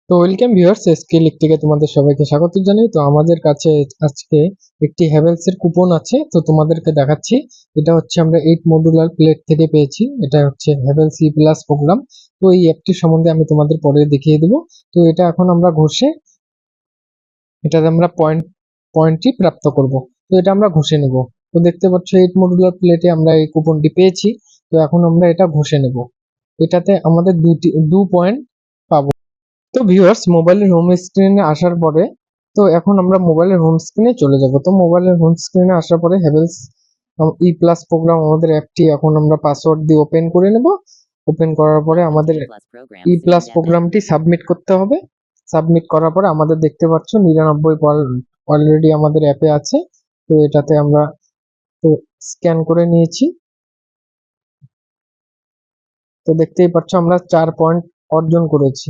তো welcome viewers, skill league থেকে তোমাদের সবাইকে স্বাগত জানাই। তো আমাদের কাছে আজকে একটি হ্যাভেলস এর কুপন আছে, তো তোমাদেরকে দেখাচ্ছি। এটা হচ্ছে আমরা 8 মডুলার প্লেট থেকে পেয়েছি। এটা হচ্ছে হ্যাভেলস ই প্লাস প্রোগ্রাম। তো এই অ্যাপটি সম্বন্ধে আমি তোমাদের পরে দেখিয়ে দেবো। তো এটা এখন আমরা ঘষে এটাতে আমরা পয়েন্টটি প্রাপ্ত করব। তো এটা আমরা ঘষে নেব। তো দেখতে পাচ্ছ 8 মডুলার প্লেটে আমরা এই কুপনটি পেয়েছি। তো এখন আমরা এটা ঘষে নেব। এটাতে আমাদের 2 পয়েন্ট পাবো। তো ভিউয়ার্স, মোবাইলের হোম স্ক্রিনে আসার পরে তো এখন আমরা মোবাইলের হোম স্ক্রিনে চলে যাব। তো মোবাইলের হোম স্ক্রিনে আসার পরে হ্যাভেলস ই প্লাস প্রোগ্রাম আমাদের অ্যাপটি এখন আমরা পাসওয়ার্ড দিয়ে ওপেন করে নেব। ওপেন করার পরে আমাদের ই প্লাস প্রোগ্রামটি সাবমিট করতে হবে। সাবমিট করার পরে আমাদের দেখতে পাচ্ছ 99 অলরেডি আমাদের অ্যাপে আছে। তো এটাতে আমরা তো স্ক্যান করে নিয়েছি। তো দেখতেই পাচ্ছ আমরা 4 পয়েন্ট অর্জন করেছি।